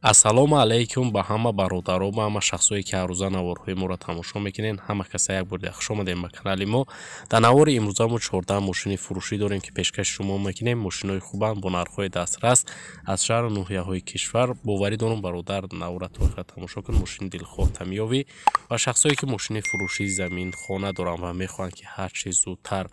Ассалому алайкум ба ҳама бародаро, ба ҳама шахсое ки ҳаррӯза наворҳои моро тамошо мекунед. Ҳама каса як бори хуш омадем ба канали мо. Дар навори имрӯзамо 14 мошини фурӯшӣ дорем ки пешкаши шумо мекунем. Мошинои хубанд бо нархҳои дастрас аз шаҳру ноҳияҳои кишвар. боварӣ дорам бародар навора тоиқа тамошо кун. мошини дилхоҳ тамиёвӣ ва шахсое ки мошини фурӯшии замин хона доранд ва мехоҳанд ки ҳар чиз зудтар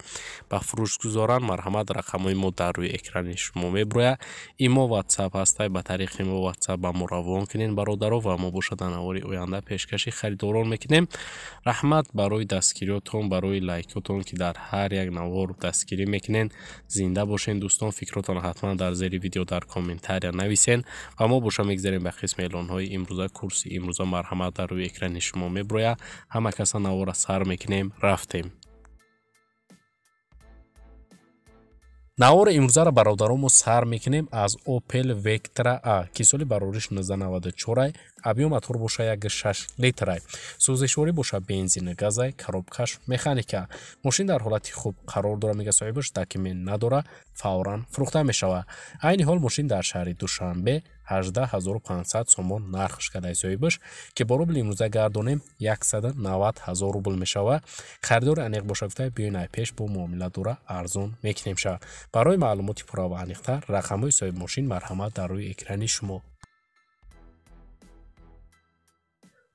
ба фурӯш гузоранд, марҳамат, рақамҳои мо дар рӯи экрани шумо меброяд. имо WhatsApp ҳастай. ба тариқи имо WhatsApp ба мо равон кунед бародаро ва мо боша дар навори оянда пешкаши харидорон мекунем. раҳмат барои дастгириётон, барои лайкотон ки дар ҳар як навор дастгирӣ мекунен. зинда бошен дӯстон. фикротон ҳатман дар зери видео дар комментария нависен ва мо боша мегзарем ба қисми эълонҳои имрӯза. курси имрӯза марҳамат дар рӯи экрани шумо меброяд. ҳама каса навора сар мекунем. рафтем. навори имрӯзаро бародарон мо сар мекунем аз Opel Vectra A ки соли барориш 1994 объем мотор боша 1.6 литр, сӯзишворӣ боша бензин газай, коробкаш механика. мошин дар ҳолати хуб қарор дора, мега соҳибаш документ надора, фавран фурӯхта мешавад. айни ҳол мошин дар шаҳри Душанбе 18500 сомон нархш кадай соҳибаш ки бо рубли имрӯза гардонем 190 000 рубл мешавад. харидори аниқ боша гуфта биёин ай пеш бо муомила дора арзон мекунем шавад. барои маълумоти пурра ва аниқтар рақамҳои соҳиби мошин марҳамат дар рӯи экрани шумо.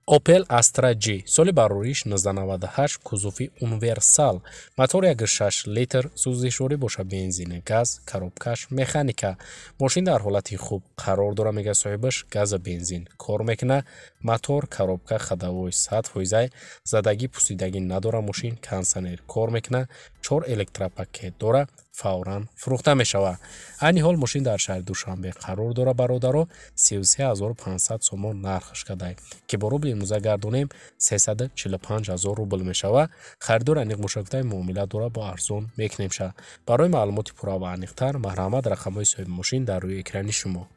Opel Astra G соли барориш 1998, кузуфи универсал, мотор 1.6 литр, сӯзишворӣ боша бензини газ, коробкаш механика. мошин дар ҳолати хуб қарор дора, мега соҳибаш газа бензин кор мекуна. мотор, коробка, хадавои 100%, задагӣ пусидагӣ надора. мошин кондисионер кор мекуна. 4 электропакет дора, фавран фурӯхта мешавад. айни ҳол мошин дар шаҳри Душанбе қарор дора бародаро, 33500 сомон нархш кадай ки бо рубли имрӯза гардонем 345 000 рубл мешавад. харидор аниқ боша гуфтай муомила дора, бо арзон мекунем шавад. барои маълумоти пурра ва аниқтар марҳамат, рақамҳои соҳиби мошин дар рӯи экрани шумо.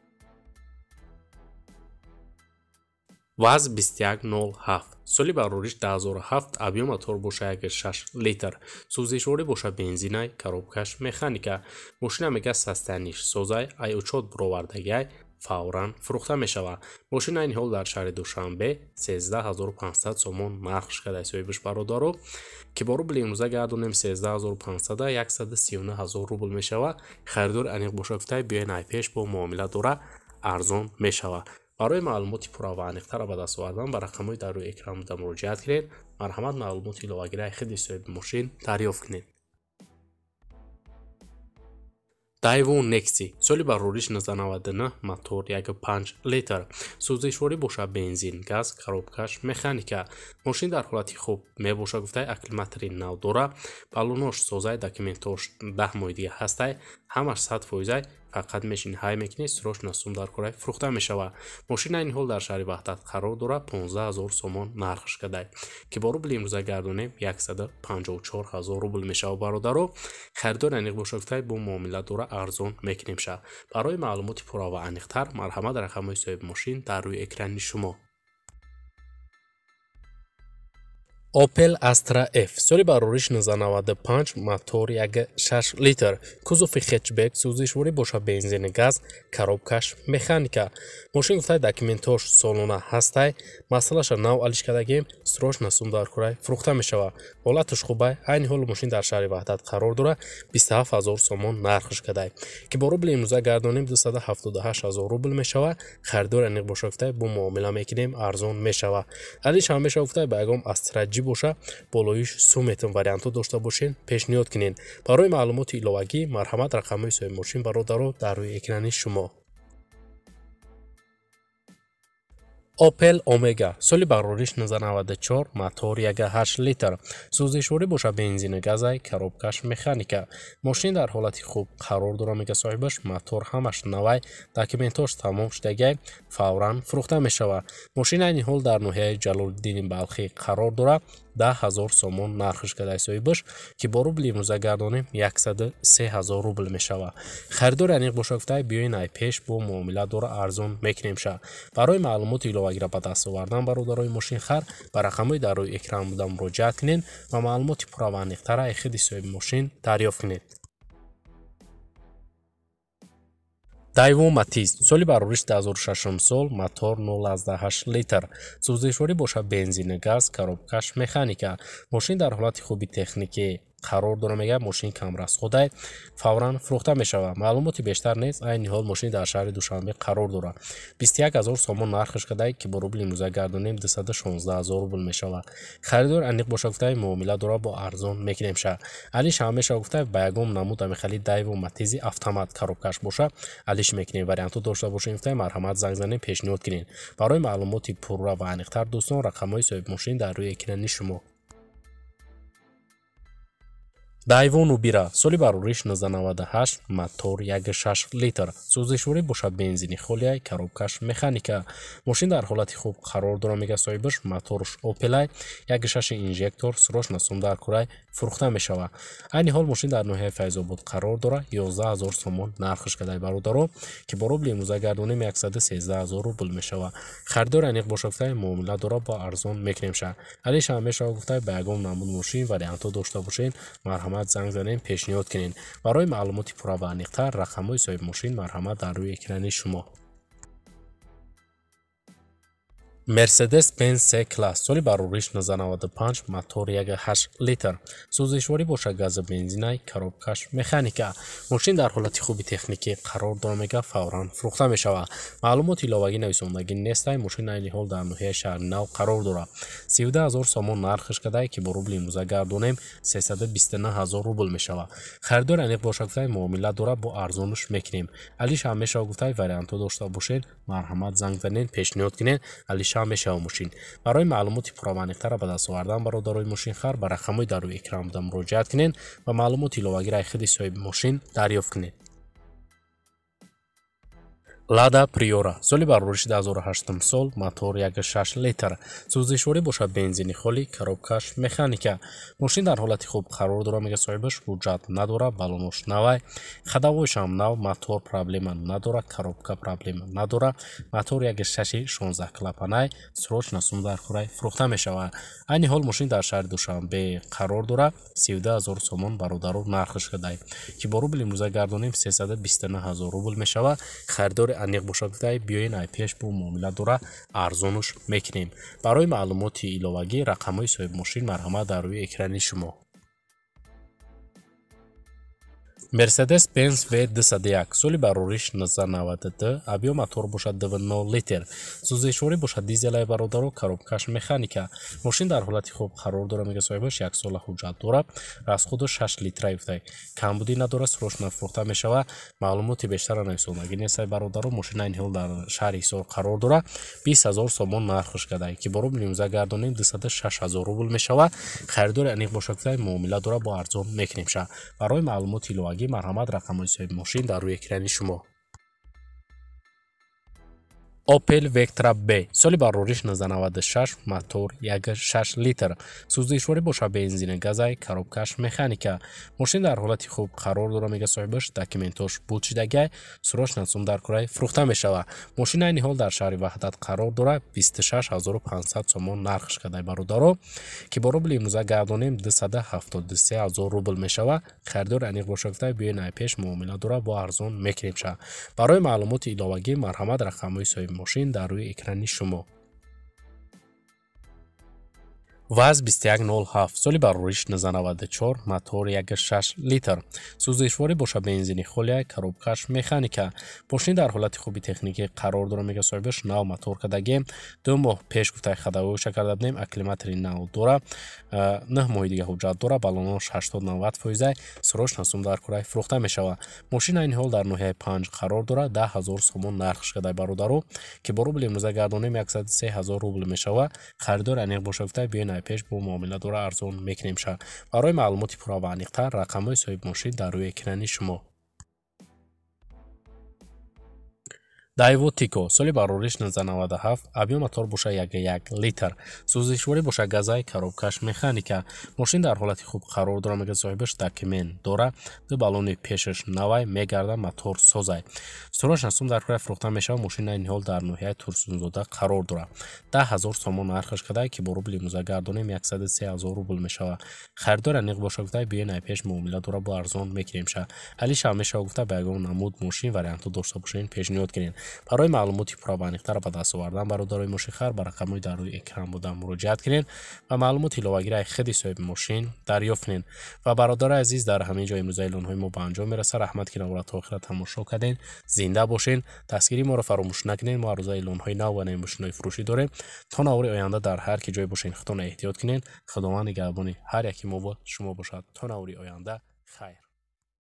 ВАЗ 2107 соли барориш 2007, объем мотор боша 1.6 литр, сӯзишворӣ боша бензинай, коробкаш механика. мошина мега састаниш созай, ай учот буровардагиай, фавран фурӯхта мешавад. мошин айни ҳол дар шаҳри Душанбе 13500 сомон нархш кадай соҳибаш бародаро ки бо рубли имрӯза гардонем 13500 139 000 рубл мешавад. харидор аниқ боша гуфтай биёин ай пеш бо муомила дора арзон мешавад. барои маълумоти пурра ва аниқтара ба даст овардан ба рақамҳои дар рӯи экран буда муроҷиат кунед. марҳамат, маълумоти иловагираи худи соҳиби мошин дарёфт кунед. Daewoo Nexi соли барориш 1999, мотор 1.5 литр, сӯзишворӣ боша бензин газ, коробкаш механика. мошин дар ҳолати хуб мебоша гуфтай акклиматори нав дора, балонош созай, документош 10 моҳи дига ҳастай, ҳамаш 100%, фақат мешини ҳай мекунед, срочно сум дар кораи фурӯхта мешавад. мошин айни ҳол дар шаҳри Ваҳдат қарор дора, 15 000 сомон нархш кадай ки бо рубли имрӯза гардонем 154 000 рубл мешавад бародаро. харидор аниқ боша гуфтай бо муомила дора арзон мекунем шавад. барои маълумоти пурра ва аниқтар марҳамат, рақамҳои соҳиби мошин дар рӯи экрани шумо. Opel Astra F соли барориш 1995, мотор 1.6 литр, кузуфи хетчбек, сӯзишворӣ боша бензини газ, коробкаш механика. мошин гуфтай документош солона ҳастай, масъалаша нав алиш кадагем, срочно сум дар кораи фурӯхта мешавад. ҳолаташ хубай. айни ҳол мошин дар шаҳри Ваҳдат қарор дора, 27 000 сомон нархш кадай ки бо рубли имрӯза гардонем 278 000 рубл мешавад. харидор аниқ боша гуфтай бо муомила мекунем, арзон мешавад. алиш ҳам мешавад гуфтай ба ягон Astra G боша болоиш сумметон вариантҳо дошта бошен, пешниҳод кунен. барои маълумоти иловагӣ марҳамат, рақамҳои соҳиби мошин бародаро дар рӯи экрани шумо. Opel Omega соли барориш 1994, мотор 1.8 литр, сӯзишворӣ боша бензини газай, коробкаш механика. мошин дар ҳолати хуб қарор дора, мега соҳибаш мотор ҳамаш навай, документош тамом шудагай, фавран фурӯхта мешавад. мошин айни ҳол дар ноҳияи Ҷалолиддини Балхӣ қарор дора, 10 000 сомон нархш кадай соҳибаш ки бо рубли имрӯза гардонем 103 000 рубл мешавад. харидор аниқ боша гуфтай биёин ай пеш бо муомила дора арзон мекунем шавад. барои маълумоти иловагира ба даст овардан бародарои мошинхар ба рақамҳои дар рӯи экран буда муроҷиат кунед ва маълумоти пурра ва аниқтара аз худи соҳиби мошин дарёфт кунед. Daewoo Matiz соли барориш 2006 сол мотор 0.8 литр сӯзишворӣ бошад бензини газ коробкаш механика мошин дар ҳолати хуби техникӣ қарор дора мегӯяд мошин камрасходай фавран фурӯхта мешавад маълумоти бештар нест айни ҳол мошин дар шаҳри душанбе қарор дорад 21 000 сомон нархаш кардай ки бо рубли имрӯза гардонем 216 000 рубл мешавад харидор аниқ боша гуфтай муомила дора бо арзон мекунемша алиш ҳам мешавад гуфтай ба ягон намуд амихали Daewoo Matiz автомат коробкаш боша алиш мекунем варианту дошта бошем гуфтай марҳамат занг занем пешниҳод кунем барои маълумоти пурра ва аниқтар дӯстон рақамҳои соҳиби мошин дар рӯи экрани шумо Daewoo Nubira соли барориш 1998 мотор 1.6 литр сӯзишворӣ бошад бензини холиай коробкаш механика мошин дар ҳолати хуб қарор дора мега соҳибаш моторш Opel 1.6 инжектор срочно сум дар курай фурӯхта мешавад айни ҳол мошин дар ноҳияи Файзобод қарор дора 11 000 сомон нархаш кардай бародаро ки бо рубли имрӯза гардонем 113 000 рубл мешавад харидор аниқ боша гуфтай муомила дора бо арзон мекунемша алиш ҳам мешавад гуфтай ба ягон намуд мошин вариантҳо дошта бошен марҳамат занг занем пешниҳод кунен барои маълумоти пурра ва аниқтар рақамҳои соҳиби мошин марҳамат дар рӯи экрани шумо Mercedes-Benz C-Class соли барориш 1995 мотор 1.8 литр сӯзишворӣ бошад газа бензинай коробкаш механика мошин дар ҳолати хуби техникӣ қарор дора мега фавран фурӯхта мешавад маълумоти иловагӣ нависондагӣ нестай мошин айни ҳол дар ноҳияи шаҳри нав қарор дорад 32 000 сомон нархаш кардай ки бо рубли имрӯза гардонем 329 000 рубл мешавад харидор аниқ боша гуфтай муомила дора бо арзонуш мекунем алиш ҳам мешавад гуфтай вариантҳо дошта бошен марҳамат занг занен пешниҳод кунен алиш ҳам мешавад мошин барои маълумоти пурра ва аниқтара ба даст овардан бародарои мошинхар ба рақамҳои дар рӯи экран буда муроҷиат кунен ва маълумоти иловагиро аз худи соҳиби мошин дарёфт кунед Lada Priora соли барориш 2008 сол мотор 1.6 литр сӯзишворӣ бошад бензини холи коробкаш механика мошин дар ҳолати хуб қарор дора мега соҳибаш ҳуҷҷат надора балонош навай хадавоишам нав мотор проблема надора коробка проблема надора мотор 1.6 16 клапанай срочно сум дар курай фурӯхта мешавад айни ҳол мошин дар шаҳри душанбе қарор дора 32 000 сомон бародаро нархаш кардай ки бо рубли имрӯза гардонем 329 000 рубл мешавад харидори аниқ боша гуфтай биёен ай пеш бо муомила дора арзонуш мекунем барои маълумоти иловагӣ рақамҳои соҳиби мошин марҳамат дар рӯи экрани шумо Mercedes-Benz V201 соли барориш 1992 абиё мотор бошад 2.0 литр сӯзишворӣ бошад дизелай бародаро коробкаш механика мошин дар ҳолати хуб қарор дора мега соҳибаш 1 сола ҳуҷҷат дора расходу 6 литра юфтай камбудӣ надора срочно фурӯхта мешавад маълумоти бештара нависондагӣ нестай бародаро мошин айни ҳол дар шаҳри ҳисор қарор дора 20 000 сомон нархаш кардай ки бо рубли имрӯза гардонем 206 000 рубл мешавад харидори аниқ боша гуфтай муомила дора бо арзон мекунемша барои маълумоти иловагӣ марҳамат рақамҳои соҳиби мошин дар рӯи экрани шумо Opel Vectra B соли барориш 1996 мотор 1.6 литр сӯзишворӣ бошад бензини газай коробкаш механика мошин дар ҳолати хуб қарор дора мега соҳибаш документош будшидагай срочно сум дар курай фурӯхта мешавад мошин айни ҳол дар шаҳри ваҳдат қарор дора 26 500 сомон нархаш кардай бародаро ки бо рубли имрӯза гардонем 273 000 рубл мешавад харидори аниқ боша гуфтай биёен ай пеш муомила дора бо арзон мекунемша барои маълумоти иловагӣ марҳамат рақамҳои соҳиби мошин дар рӯи экрани шумо ВАЗ 2107 соли барориш 1994 мотор 1.6 литр сӯзишворӣ бошад бензини холиай коробкаш механика мошин дар ҳолати хуби техникӣ қарор дора мега соҳибаш нав мотор кардагем 2 моҳ пеш гуфтай хадавоиша карда будем акклиматори нав дора 9 моҳи дига ҳуҷҷат дора балонош 80-90% срочно сум дар курай фурӯхта мешавад мошин айни ҳол дар ноҳияи 5 қарор дора 10 000 сомон нархаш кардай бародаро ки бо рубли имрӯза гардонем 103 000 рубл мешавад харидори аниқ боша гуфтай биёен ай пеш бо муомила дора арзон мекунемша барои маълумоти пурра ва аниқтар рақамҳои соҳиби мошин дар рӯи экрани шумо Daewoo Tico соли барориш 1997 авио мотор боша 1.1 литр сӯзишворӣ боша газаи коробкаш механика мошин дар ҳолати хуб қарор дорад мегӯяд соҳибаш документ дора ду баллони пешаш навай мегарда мотор созай сурош насум дар кора фурӯхта мешавад мошин айни ҳол дар ноҳияи Турсунзода қарор дорад 10,000 сомон нархаш кадай ки бо рубли имрӯза гардонем 130,000 рубл мешавад харидор аниқ боша гуфта биёед айпеш муомила дора бо арзон мекунемша али шав мешавад гуфта ба ягон намуд мошин варианту дошта бошед пешниҳод кунед барои маълумоти пурра ва аниқтар ба даст овардан бародарои мошинхар ба рақамҳои дар рӯи экран буда муроҷиат кунед ва маълумоти иловагира хиди соҳиби мошин дарёфт кунед ва бародари азиз дар ҳамин ҷо имрӯза эълонҳои мо ба анҷом мерасад раҳмат ки навора то охира тамошо кардед зинда бошед дастгирии моро фаромӯш накунед мо ҳар рӯза эълонҳои нав ва нави мошинҳои фурӯшӣ дорем то навори оянда дар ҳар ки ҷое бошед худтонро эҳтиёт кунед худованд нигаҳбони ҳар яки мо ва шумо бошад то навори оянда хайр.